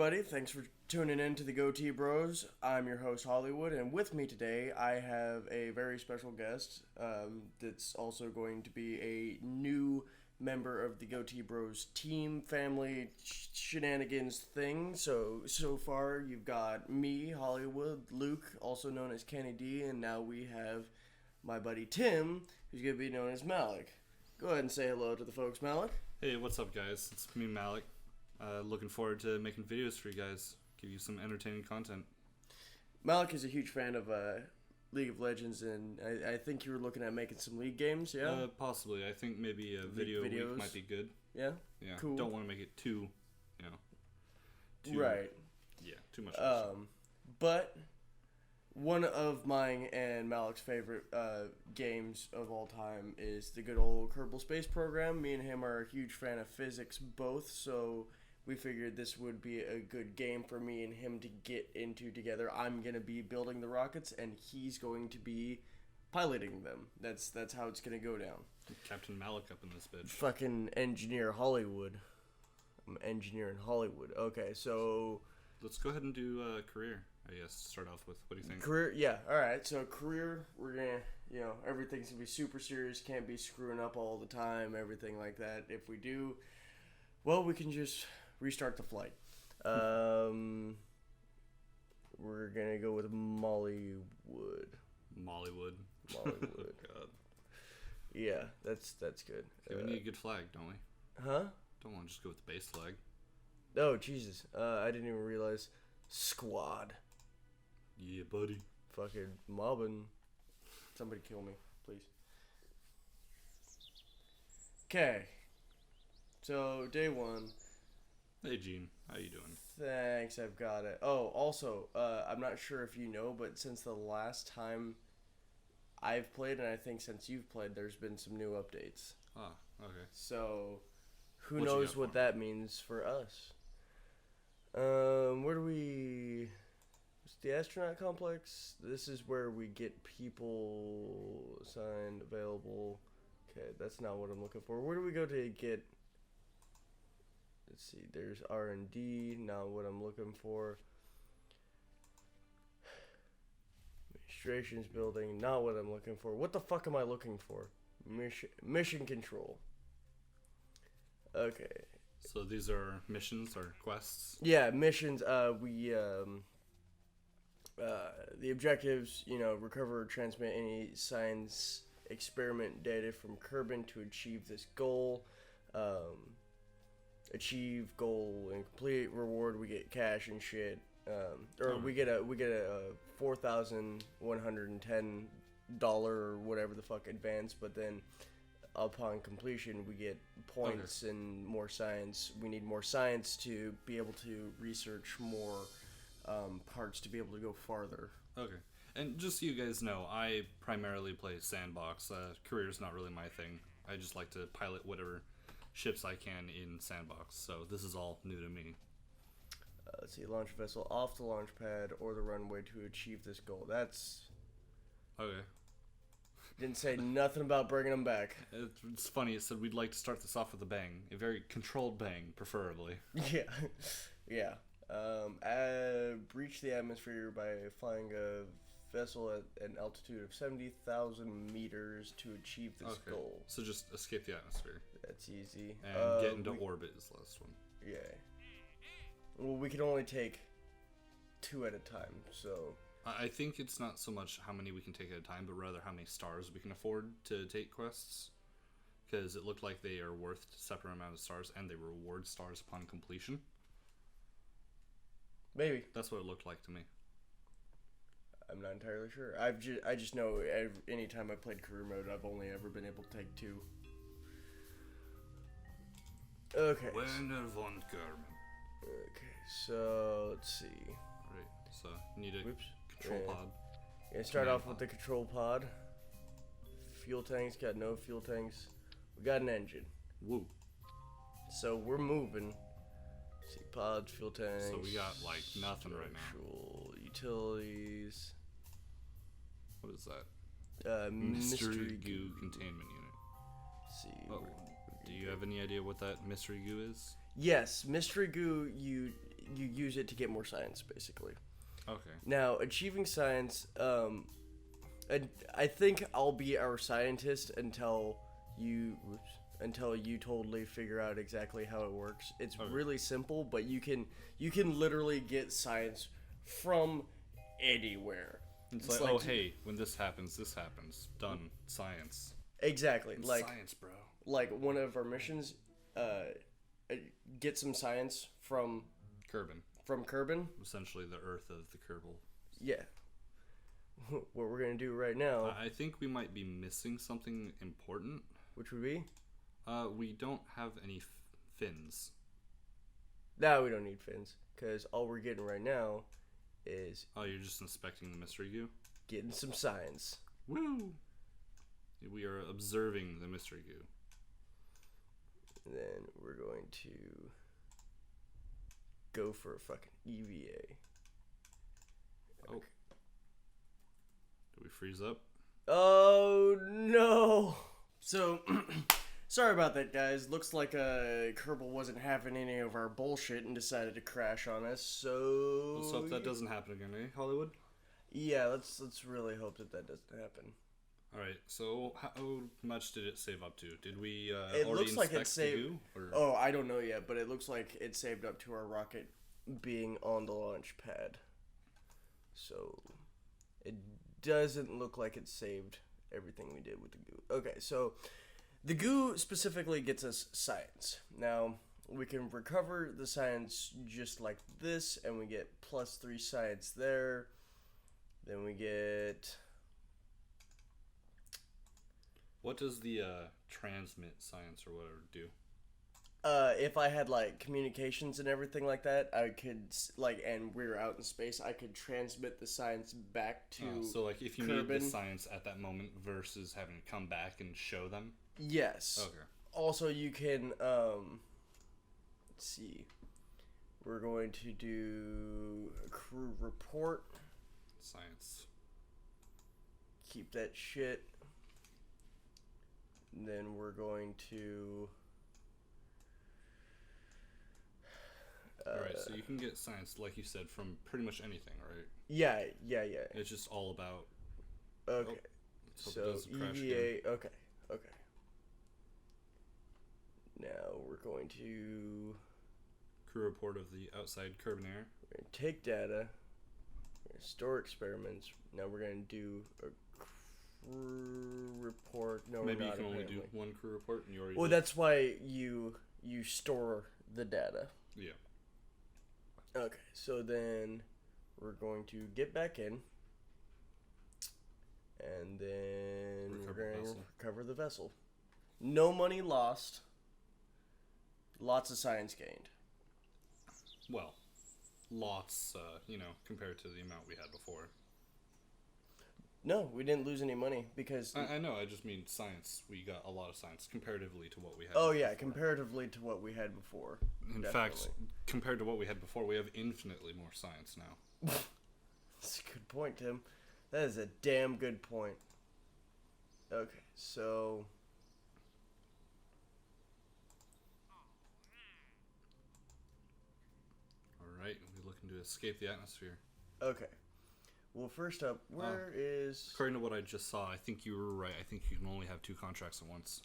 everybody. Thanks for tuning in to the Goatee Bros. I'm your host, Hollywood, and with me today, I have a very special guest that's also going to be a new member of the Goatee Bros team, family, shenanigans thing. So far, you've got me, Hollywood, Luke, also known as Kenny D, and now we have my buddy Tim, who's going to be known as Malik. Go ahead and say hello to the folks, Malik. Hey, what's up, guys? It's me, Malik. Looking forward to making videos for you guys. Give you some entertaining content. Malik is a huge fan of League of Legends, and I think you were looking at making some League games, yeah? Possibly. I think maybe a video a week might be good. Yeah? Yeah. Cool. Don't want to make it too, right. Yeah, too much. But one of mine and Malik's favorite games of all time is the good old Kerbal Space Program. Me and him are a huge fan of physics both, so we figured this would be a good game for me and him to get into together. I'm going to be building the rockets, and he's going to be piloting them. That's how it's going to go down. Captain Malik up in this bitch. Fucking engineer Hollywood. I'm engineering Hollywood. Okay, so Let's go ahead and do career, I guess, to start off with. What do you think? Career, yeah, alright. So career, we're going to, everything's going to be super serious. Can't be screwing up all the time, everything like that. If we do, well, we can just restart the flight. We're gonna go with Mollywood. Mollywood. Mollywood. God. Yeah, that's good. Okay, we need a good flag, don't we? Huh? Don't want to just go with the base flag. Oh, Jesus. I didn't even realize. Squad. Yeah, buddy. Fucking mobbing. Somebody kill me, please. Okay. So, day one. Hey, Gene. How you doing? Thanks, I've got it. Oh, also, I'm not sure if you know, but since the last time I've played, and I think since you've played, there's been some new updates. Ah, okay. So, who What you knows got what for that means for us? Where do we... It's the astronaut complex. This is where we get people assigned, available. Okay, that's not what I'm looking for. Where do we go to get... Let's see, there's R&D, not what I'm looking for. Administrations building, not what I'm looking for. What the fuck am I looking for? Mission control. Okay. So these are missions or quests? Yeah, missions, the objectives, recover or transmit any science experiment data from Kerbin to achieve this goal. Achieve goal and complete reward, we get cash and shit. We get a $4,110 or whatever the fuck advance, but then upon completion we get points and more science. We need more science to be able to research more parts to be able to go farther. Okay. And just so you guys know, I primarily play sandbox. Career's not really my thing. I just like to pilot whatever ships I can in sandbox, so this is all new to me. Let's see, launch vessel off the launch pad or the runway to achieve this goal. That's... Okay. Didn't say nothing about bringing them back. It's funny, it said we'd like to start this off with a bang. A very controlled bang, preferably. Yeah. Yeah. Breach the atmosphere by flying a vessel at an altitude of 70,000 meters to achieve this goal. So just escape the atmosphere. That's easy. And get into orbit is the last one. Yeah. Well, we can only take 2 at a time, so... I think it's not so much how many we can take at a time, but rather how many stars we can afford to take quests. Because it looked like they are worth a separate amount of stars, and they reward stars upon completion. Maybe. That's what it looked like to me. I'm not entirely sure. I just know any time I played career mode, I've only ever been able to take 2. Okay. Werner von Kerman. Okay, so let's see. Right, so you need a control pod. Yeah, start off with the control pod. Fuel tanks, got no fuel tanks. We got an engine. Woo. So we're moving. Let's see, pods, fuel tanks. So we got like nothing right now. Utilities. What is that? Mystery goo containment unit. Let's see. Oh, do you have any idea what that mystery goo is? Yes, mystery goo. you use it to get more science, basically. Okay. Now, achieving science, I think I'll be our scientist until you totally figure out exactly how it works. It's really simple, but you can literally get science from anywhere. It's like, oh, hey, when this happens. Done. Science. Exactly. It's like science, bro. Like one of our missions, get some science from Kerbin. From Kerbin. Essentially the Earth of the Kerbal. Yeah. What we're gonna do right now. I think we might be missing something important. Which would be? We don't have any fins. No, we don't need fins, because all we're getting right now is... Oh, you're just inspecting the mystery goo? Getting some science. Woo! We are observing the mystery goo. And then we're going to go for a fucking EVA. Oh. Do we freeze up? Oh, no! So... Sorry about that, guys. Looks like Kerbal wasn't having any of our bullshit and decided to crash on us. So let's hope that doesn't happen again, eh, Hollywood? Yeah, let's really hope that doesn't happen. All right. So how much did it save up to? Did we it already looks like it saved. the goo, or? Oh, I don't know yet, but it looks like it saved up to our rocket being on the launch pad. So it doesn't look like it saved everything we did with the goo. Okay, so. The goo specifically gets us science. Now, we can recover the science just like this, and we get +3 science there. Then we get... What does the transmit science or whatever do? If I had, like, communications and everything like that, I could, like, and we were out in space, I could transmit the science back to so, like, if you Kerbin. need the science at that moment versus having to come back and show them? Yes. Okay. Also, you can, let's see. We're going to do a crew report. Science. Keep that shit. And then we're going to... Alright, so you can get science, like you said, from pretty much anything, right? Yeah. It's just all about... Okay. So, EVA... Okay. Now, we're going to... Crew report of the outside Kerbin air. We're going to take data. We're going to store experiments. Now, we're going to do a crew report. No, maybe we're not, you can apparently. only do one crew report, and you already Well, did. that's why you store the data. Yeah. Okay, so then we're going to get back in, and then we're going to recover the vessel. No money lost. Lots of science gained. Well, lots, compared to the amount we had before. No, we didn't lose any money because... I know, I just mean science. We got a lot of science comparatively to what we had before. yeah, comparatively to what we had before. In fact, compared to what we had before, we have infinitely more science now. That's a good point, Tim. That is a damn good point. Okay, so... Alright, we're looking to escape the atmosphere. Okay. Well, first up, where is... According to what I just saw, I think you were right. I think you can only have 2 contracts at once.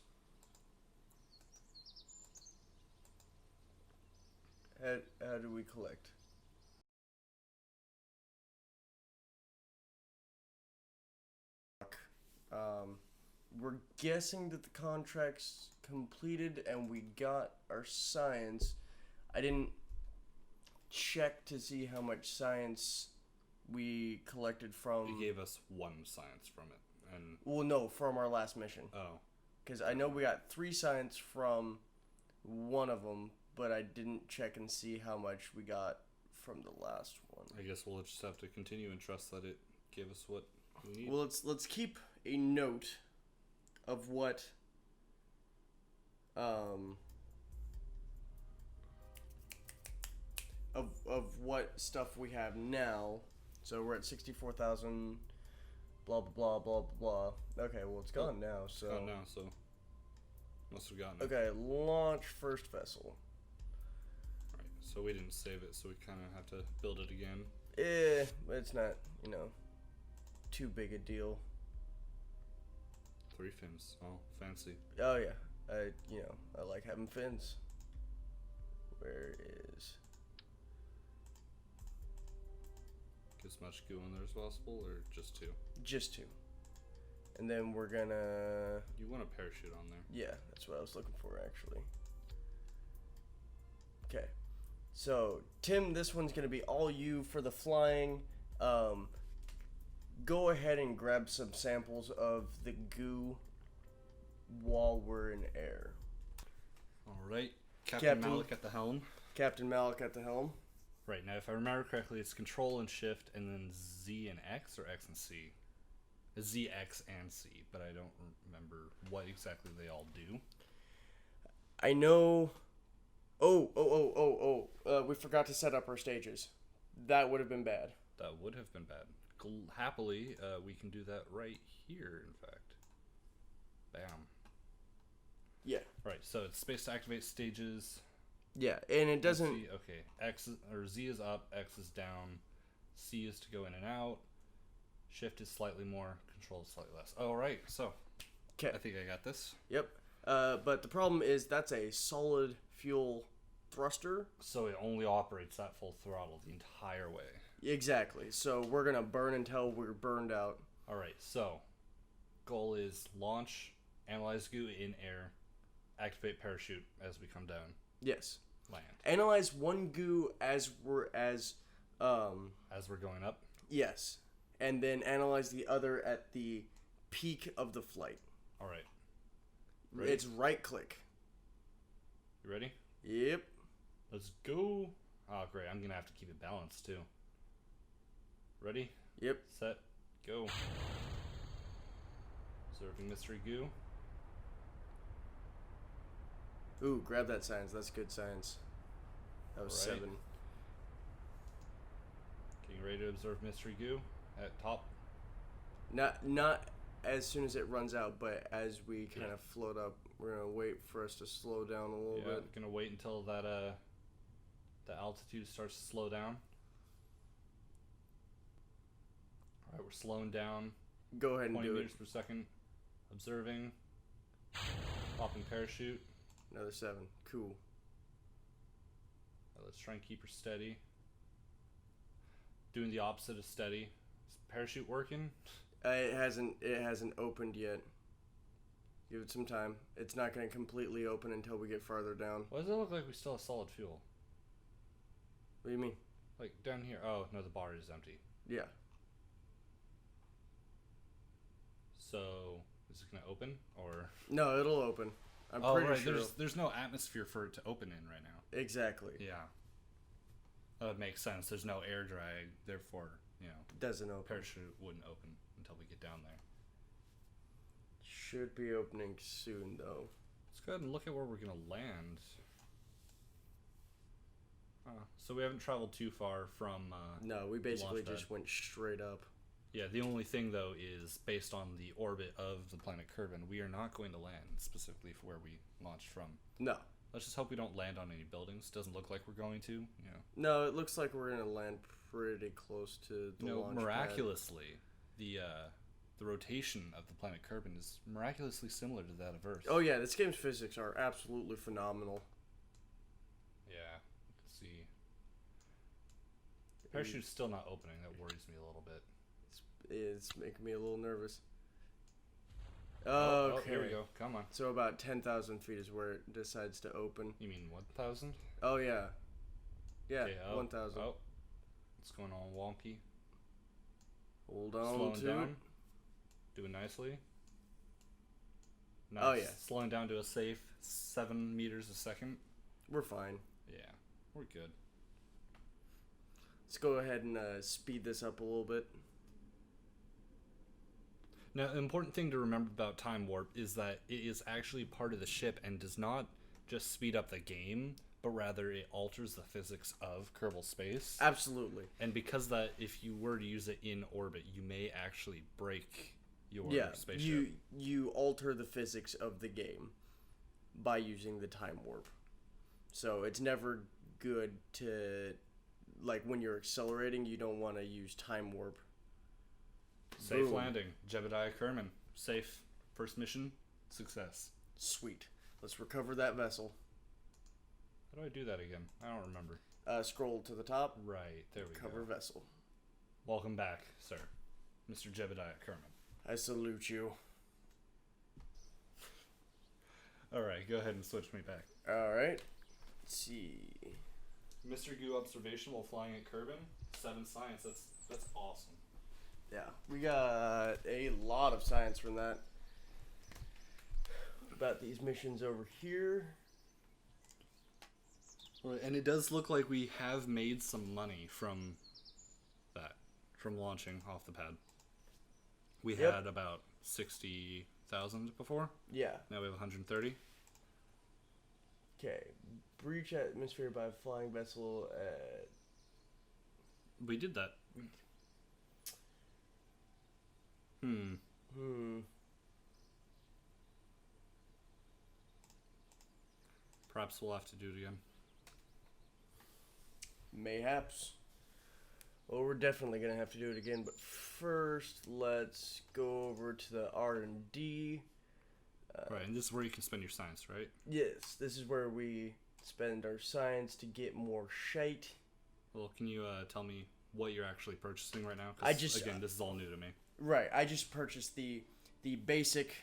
How do we collect? We're guessing that the contract's completed and we got our science. I didn't check to see how much science we collected from... He gave us 1 science from it. And Well, no, from our last mission. Oh. Because I know we got 3 science from one of them, but I didn't check and see how much we got from the last one. I guess we'll just have to continue and trust that it gave us what we need. Well, let's keep a note of what of what stuff we have now. So we're at 64,000. Blah blah blah blah blah. Okay, well it's gone now. So it's gone now, so must have gotten it. Okay, launch first vessel. Right, So we didn't save it, so we kind of have to build it again. But it's not, too big a deal. 3 fins. Oh, fancy. Oh yeah, I like having fins. Where is? Get as much goo in there as possible, or just 2? Just 2. And then we're gonna... You want a parachute on there. Yeah, that's what I was looking for, actually. Okay. So, Tim, this one's gonna be all you for the flying. Go ahead and grab some samples of the goo while we're in air. Alright. Captain Malik at the helm. Captain Malik at the helm. Right, now if I remember correctly, it's Control and Shift, and then Z and X, or X and C? It's Z, X, and C, but I don't remember what exactly they all do. I know... we forgot to set up our stages. That would have been bad. That would have been bad. Happily, we can do that right here, in fact. Bam. Yeah. Right, so it's space to activate stages. Yeah, and it doesn't... Okay, Z is up, X is down, C is to go in and out, Shift is slightly more, Control is slightly less. Oh, right, so, okay. I think I got this. Yep. But the problem is that's a solid fuel thruster. So it only operates at full throttle the entire way. Exactly. So we're going to burn until we're burned out. Alright, so, goal is launch, analyze goo in air, activate parachute as we come down. Yes. Land. Analyze one goo as we're going up? Yes. And then analyze the other at the peak of the flight. Alright. It's right click. You ready? Yep. Let's go. Oh, great. I'm going to have to keep it balanced, too. Ready? Yep. Set. Go. Observing mystery goo. Ooh, grab that science. That's good science. That was 7. Getting ready to observe mystery goo at top. Not as soon as it runs out, but as we kind of float up, we're gonna wait for us to slow down a little bit. Gonna wait until that the altitude starts to slow down. All right, we're slowing down. Go ahead and do 20 meters it. per second. Observing. Popping parachute. Another 7. Cool. Let's try and keep her steady. Doing the opposite of steady. Is parachute working? It hasn't opened yet. Give it some time. It's not going to completely open until we get farther down. Why does it look like we still have solid fuel? What do you mean? Like down here. Oh, no, the bar is empty. Yeah. So, is it going to open? Or No, it'll open. I'm pretty sure. There's no atmosphere for it to open in right now. Exactly. Yeah. That would make sense. There's no air drag, therefore, doesn't open. Parachute wouldn't open until we get down there. Should be opening soon, though. Let's go ahead and look at where we're going to land. So we haven't traveled too far from... no, we basically just went straight up. Yeah, the only thing, though, is based on the orbit of the planet Kerbin, we are not going to land specifically for where we launched from. No. Let's just hope we don't land on any buildings. Doesn't look like we're going to, No, it looks like we're going to land pretty close to the launch pad. Miraculously, the rotation of the planet Kerbin is miraculously similar to that of Earth. Oh, yeah, this game's physics are absolutely phenomenal. Yeah, you can see. The parachute's still not opening. That worries me a little bit. It's making me a little nervous. Oh, here we go. Come on. So about 10,000 feet is where it decides to open. You mean 1,000? Oh, yeah. Yeah, okay, 1,000. Oh, what's going on, wonky? Hold on. Slowing down. Doing nicely. Nice. Oh, yeah. Slowing down to a safe 7 meters a second. We're fine. Yeah, we're good. Let's go ahead and speed this up a little bit. Now, the important thing to remember about Time Warp is that it is actually part of the ship and does not just speed up the game, but rather it alters the physics of Kerbal Space. Absolutely. And because that, if you were to use it in orbit, you may actually break your spaceship. You alter the physics of the game by using the Time Warp. So it's never good to, like, when you're accelerating, you don't want to use time warp. Safe Boom. landing. Jebediah Kerman. Safe. First mission. Success. Sweet. Let's recover that vessel. How do I do that again? I don't remember. Scroll to the top. Right. There we Recover go. vessel. Welcome back, sir. Mr. Jebediah Kerman. I salute you. Alright, go ahead and switch me back. Alright. Let's see. Mr. Goo observation while flying at Kerbin. 7 science. That's awesome. Yeah, we got a lot of science from that. About these missions over here. Right, and it does look like we have made some money from that, from launching off the pad. We had about 60,000 before. Yeah. Now we have 130. Okay. Breach atmosphere by flying vessel at... We did that. Perhaps we'll have to do it again. Mayhaps. Well, we're definitely going to have to do it again, but first, let's go over to the R&D. Right, and this is where you can spend your science, right? Yes, this is where we spend our science to get more shite. Well, can you tell me what you're actually purchasing right now? 'Cause, I just... Again, this is all new to me. Right, I just purchased the basic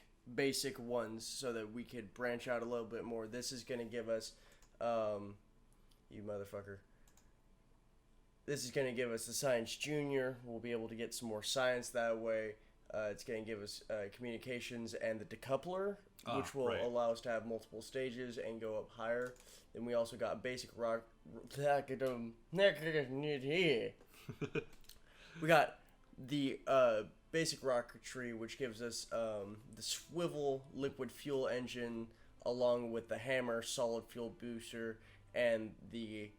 ones so that we could branch out a little bit more. This is going to give us... you motherfucker. This is going to give us the Science Junior. We'll be able to get some more science that way. It's going to give us communications and the decoupler, which will allow us to have multiple stages and go up higher. Then we also got basic rock... We got the basic rocketry, which gives us the swivel liquid fuel engine, along with the hammer solid fuel booster, and the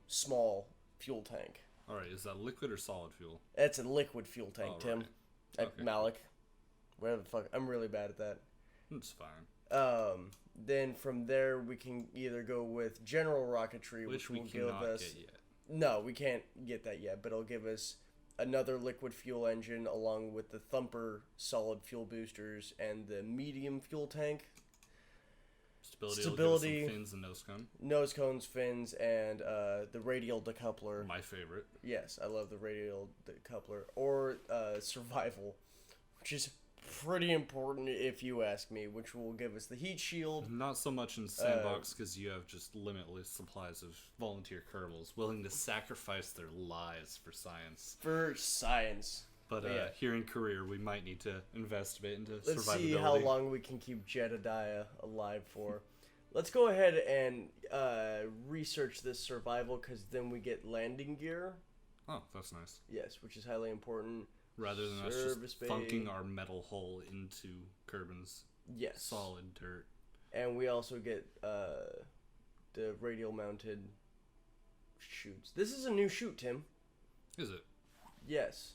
small fuel tank. Alright, is that liquid or solid fuel? That's a liquid fuel tank, Tim. Right. Okay. Malik. Whatever the fuck. I'm really bad at that. It's fine. Then from there, we can either go with general rocketry, which we will give cannot us... get yet. No, we can't get that yet, but it'll give us another liquid fuel engine along with the Thumper solid fuel boosters and the medium fuel tank. Stability will give us some fins and nose cone. Nose cones, fins, and the radial decoupler. My favorite. Yes, I love the radial decoupler. Or survival, which is pretty important if you ask me, which will give us the heat shield. Not so much in Sandbox because you have just limitless supplies of volunteer Kerbals willing to sacrifice their lives for science. For science. But here in Career, we might need to invest a bit into survivability. Let's see how long we can keep Jedediah alive for. Let's go ahead and research this survival, because then we get landing gear. Oh, that's nice. Yes, which is highly important. Rather than us just funking our metal hull into Kerbin's solid dirt. And we also get the radial mounted chutes. This is a new chute, Tim. Is it? Yes.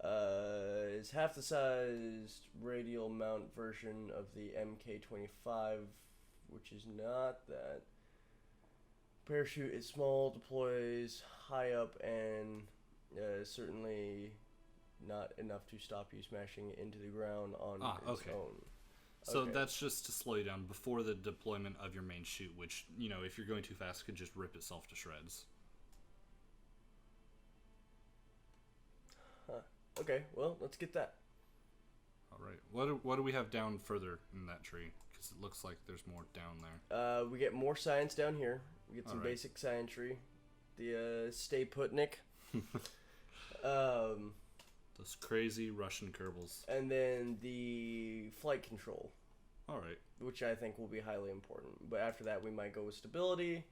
It's half the sized radial mount version of the MK25, which is not that. Parachute is small, deploys high up, and certainly not enough to stop you smashing into the ground on its own. So that's just to slow you down before the deployment of your main chute, which, you know, if you're going too fast, could just rip itself to shreds. Huh. Okay, well, let's get that. All right. What do we have down further in that tree? Because it looks like there's more down there. We get more science down here. We get some basic scientry. The Stay Putnik. Those crazy Russian Kerbals. And then the flight control. Alright. Which I think will be highly important. But after that, we might go with stability.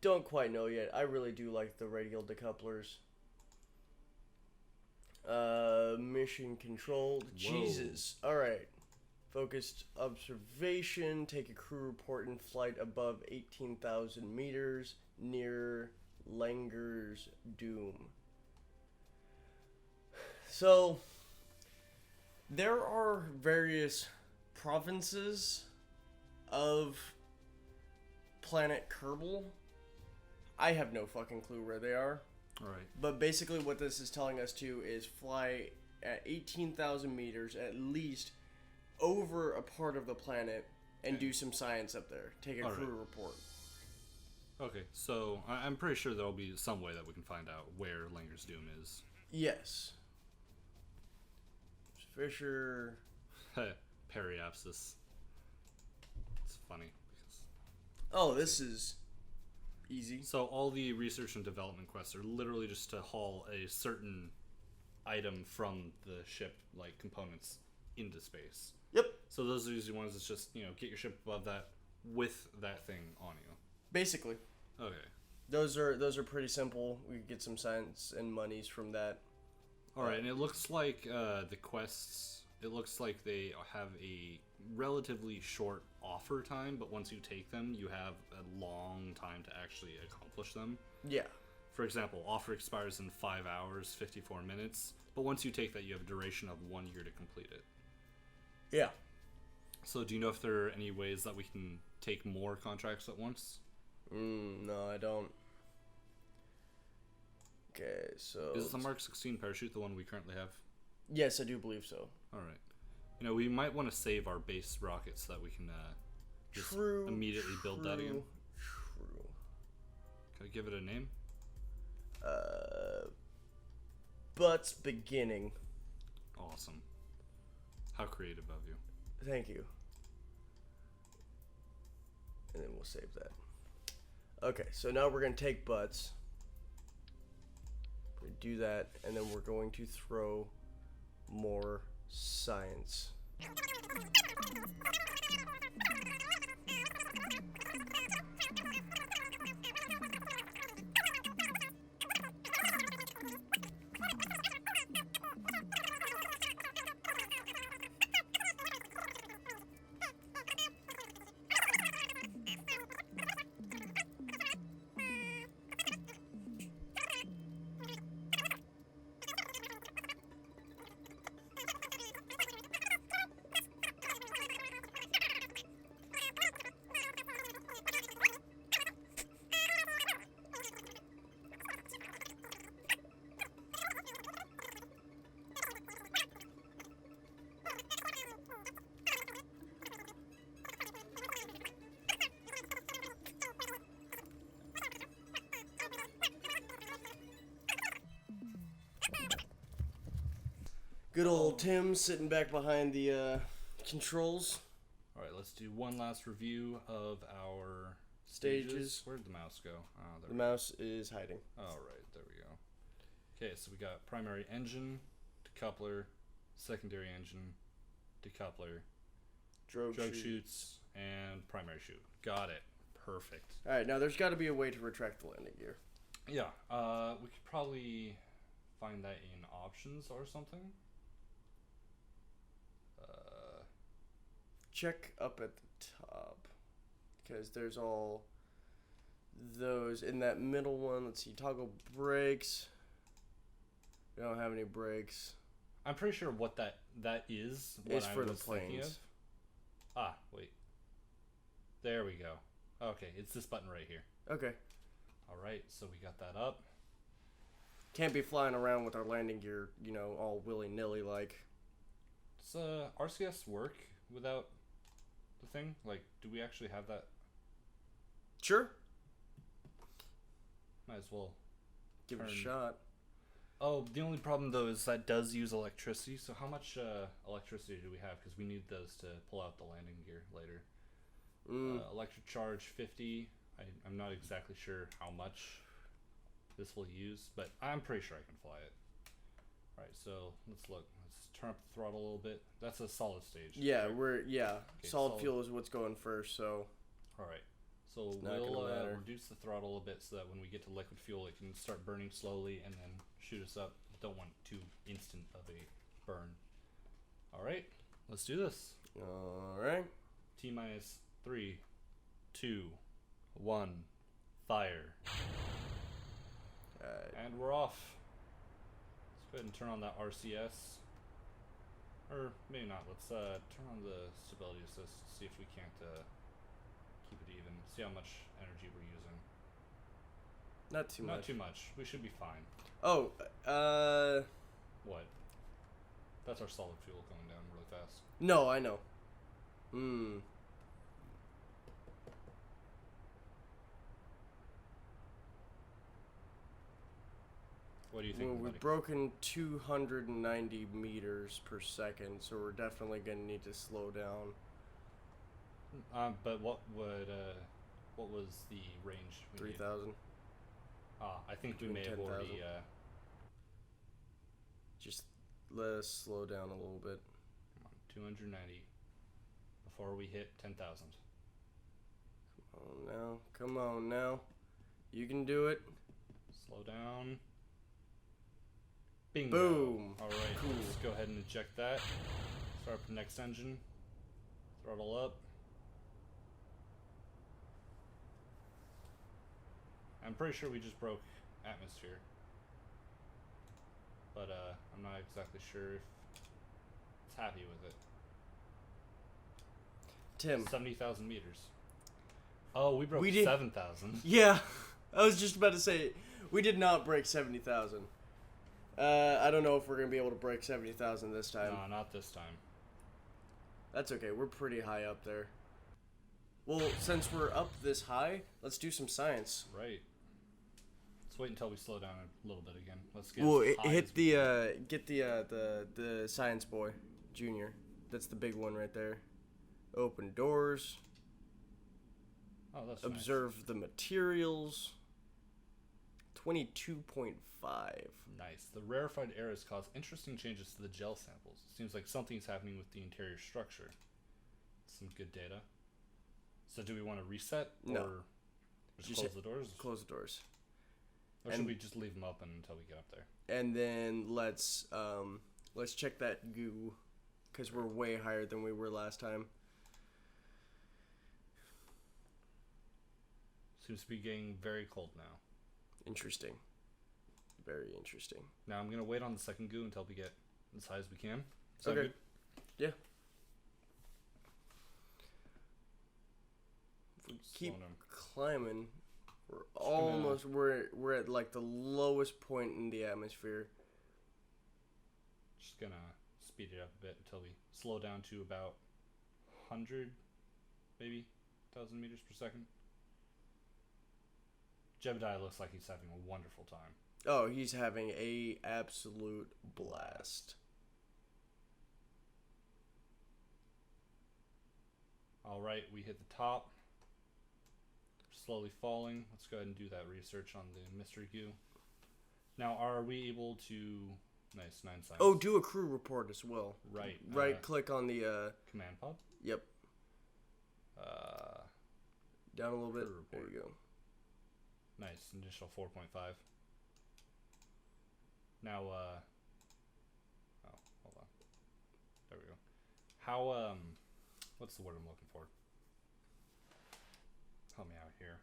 Don't quite know yet. I really do like the radial decouplers. Mission control. Whoa. Jesus. Alright. Focused observation. Take a crew report in flight above 18,000 meters near Langer's Doom. So, there are various provinces of planet Kerbal. I have no fucking clue where they are. Alright. But basically what this is telling us to is fly at 18,000 meters at least over a part of the planet and do some science up there. Take a crew report. Okay, so I'm pretty sure there'll be some way that we can find out where Langer's Doom is. Yes. Fisher. Periapsis. It's funny. Oh, this is easy. So all the research and development quests are literally just to haul a certain item from the ship, like components, into space. Yep. So those are easy ones. It's just, get your ship above that with that thing on you. Basically. Okay. Those are pretty simple. We could get some science and monies from that. All right, and it looks like the quests. It looks like they have a relatively short offer time, but once you take them, you have a long time to actually accomplish them. Yeah. For example, offer expires in 5 hours, 54 minutes, but once you take that, you have a duration of 1 year to complete it. Yeah. So do you know if there are any ways that we can take more contracts at once? No, I don't. Okay, so... Is the Mark 16 parachute the one we currently have? Yes, I do believe so. Alright. We might want to save our base rocket so that we can just immediately build that again. True. Can I give it a name? Butts Beginning. Awesome. How creative of you. Thank you. And then we'll save that. Okay, so now we're going to take Butts. We're going to do that, and then we're going to throw more science. Good old Tim sitting back behind the controls. Alright, let's do one last review of our Stages. Where'd the mouse go? Oh, there The mouse is hiding. Alright, there we go. Okay, so we got primary engine, decoupler, secondary engine, decoupler, Drogue chutes, and primary chute. Got it. Perfect. Alright, now there's got to be a way to retract the landing gear. Yeah, we could probably find that in options or something. Check up at the top, because there's all those in that middle one. Let's see, toggle brakes. We don't have any brakes. I'm pretty sure what that is. It's for the planes. Ah, wait. There we go. Okay, it's this button right here. Okay. All right, so we got that up. Can't be flying around with our landing gear, all willy-nilly like. Does RCS work without the thing? Like, do we actually have that? Sure. Might as well give it a shot. Oh, the only problem though is that does use electricity. So how much electricity do we have? Because we need those to pull out the landing gear later. Electric charge 50. I'm not exactly sure how much this will use, but I'm pretty sure I can fly it. All right, so let's look. Let's turn up the throttle a little bit. That's a solid stage. Yeah, right? Okay, solid fuel is what's going first. So. All right. So we'll reduce the throttle a little bit so that when we get to liquid fuel, it can start burning slowly and then shoot us up. Don't want too instant of a burn. All right, let's do this. All right. T-minus 3, 2, 1, fire. And we're off. Let's go ahead and turn on that RCS. Or maybe not. Let's turn on the stability assist. See if we can't keep it even. See how much energy we're using. Not too much. Not too much. We should be fine. Oh, What? That's our solid fuel going down really fast. no, I know. What do you think? Well, we've broken 290 meters per second, so we're definitely gonna need to slow down. But what was the range? 3,000. I think we Between may have 10,000. already. Just let us slow down a little bit. Come on, 290 before we hit 10,000. Oh no! Come on now! You can do it. Slow down. Bingo. Boom. All right. Cool. Let's go ahead and eject that. Start up the next engine. Throttle up. I'm pretty sure we just broke atmosphere, but I'm not exactly sure if it's happy with it. Tim. 70,000 meters. Oh, we broke 7,000. Yeah, I was just about to say we did not break 70,000. I don't know if we're gonna be able to break 70,000 this time. No, not this time. That's okay. We're pretty high up there. Well, since we're up this high, let's do some science. Right. Let's wait until we slow down a little bit again. Let's get. Well, as high hit as we can. get the science boy, Junior. That's the big one right there. Open doors. Oh, that's Observe the materials. 22.5. nice. The rarefied air has caused interesting changes to the gel samples. Seems like something's happening with the interior structure. Some good data. So, do we want to reset No. or just close the doors? Close the doors. Or should we just leave them open until we get up there? And then let's check that goo, because we're way higher than we were last time. Seems to be getting very cold now. Interesting. Very interesting. Now I'm gonna wait on the second goo until we get as high as we can. Is that Okay. good? Yeah. If we keep Slowing down. climbing, we're at like the lowest point in the atmosphere. Just gonna speed it up a bit until we slow down to about 100, maybe 1,000 meters per second. Jebediah looks like he's having a wonderful time. Oh, he's having a absolute blast. All right, we hit the top. Slowly falling. Let's go ahead and do that research on the mystery goo. Now, are we able to... Nice, 9 science. Oh, do a crew report as well. Right. Right click on the Command pod? Yep. Down a little bit. Crew There report. you go. Nice, initial 4.5. Now, oh, hold on. There we go. How, what's the word I'm looking for? Help me out here.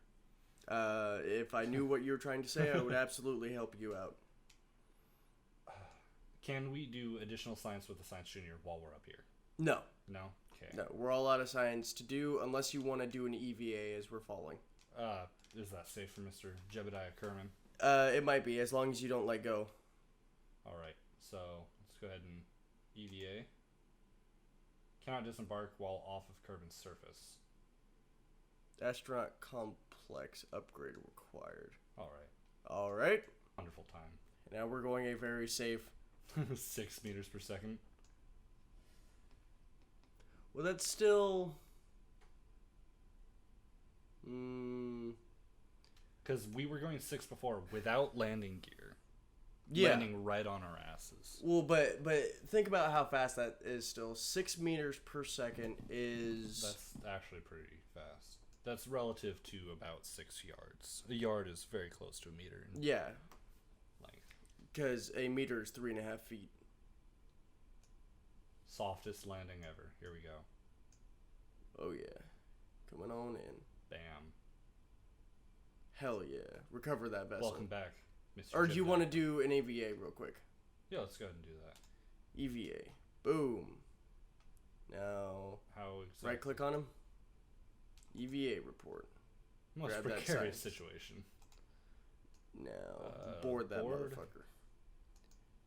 If I knew what you were trying to say, I would absolutely help you out. Can we do additional science with the Science Junior while we're up here? No. No? Okay. No, we're all out of science to do unless you want to do an EVA as we're falling. Is that safe for Mr. Jebediah Kerman? It might be, as long as you don't let go. Alright, so let's go ahead and EVA. Cannot disembark while off of Kerman's surface. Astronaut complex upgrade required. Alright. Alright. Wonderful time. Now we're going a very safe... 6 meters per second. Well, that's still... Because we were going 6 before without landing gear. Yeah. Landing right on our asses. Well, but think about how fast that is still. 6 meters per second is... That's actually pretty fast. That's relative to about 6 yards. A yard is very close to a meter in Yeah, length. because a meter is 3.5 feet. Softest landing ever. Here we go. Oh, yeah. Coming on in. Bam. Hell yeah. Recover that vessel. Welcome back, Mr. Or do you Jebediah. want to do an EVA real quick? Yeah, let's go ahead and do that. EVA. Boom. Now, How exactly? right click on him. EVA report. Most grab that precarious science. situation. Now, board that motherfucker.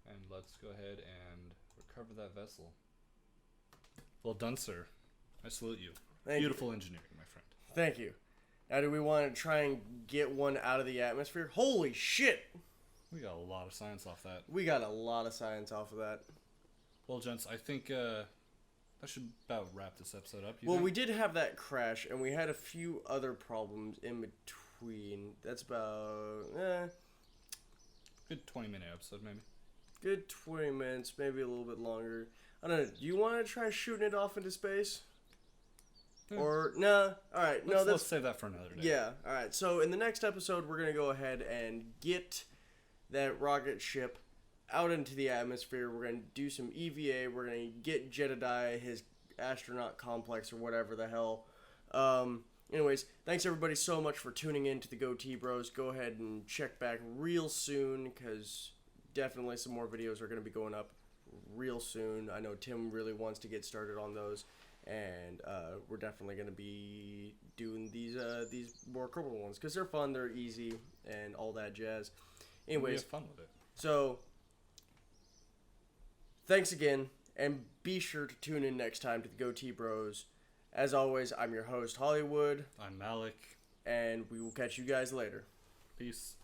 And let's go ahead and recover that vessel. Well done, sir. I salute you. Beautiful engineering, my friend. Thank you. Now, do we want to try and get one out of the atmosphere? Holy shit! We got a lot of science off that. We got a lot of science off of that. Well, gents, I think that should about wrap this episode up. Well, we did have that crash, and we had a few other problems in between. That's about... Good 20-minute episode, maybe. Good 20 minutes, maybe a little bit longer. I don't know. Do you want to try shooting it off into space? Yeah. Or, nah. Alright, no, let's save that for another day. Yeah, alright. So, in the next episode, we're going to go ahead and get that rocket ship out into the atmosphere. We're going to do some EVA. We're going to get Jedediah, his astronaut complex, or whatever the hell. Anyways, thanks everybody so much for tuning in to the Goatee Bros. Go ahead and check back real soon, because definitely some more videos are going to be going up real soon. I know Tim really wants to get started on those, and we're definitely going to be doing these more criminal ones, because they're fun, they're easy, and all that jazz. Anyways, we have fun with it. So, thanks again, and be sure to tune in next time to the Goatee Bros. As always, I'm your host, Hollywood. I'm Malik. And we will catch you guys later. Peace.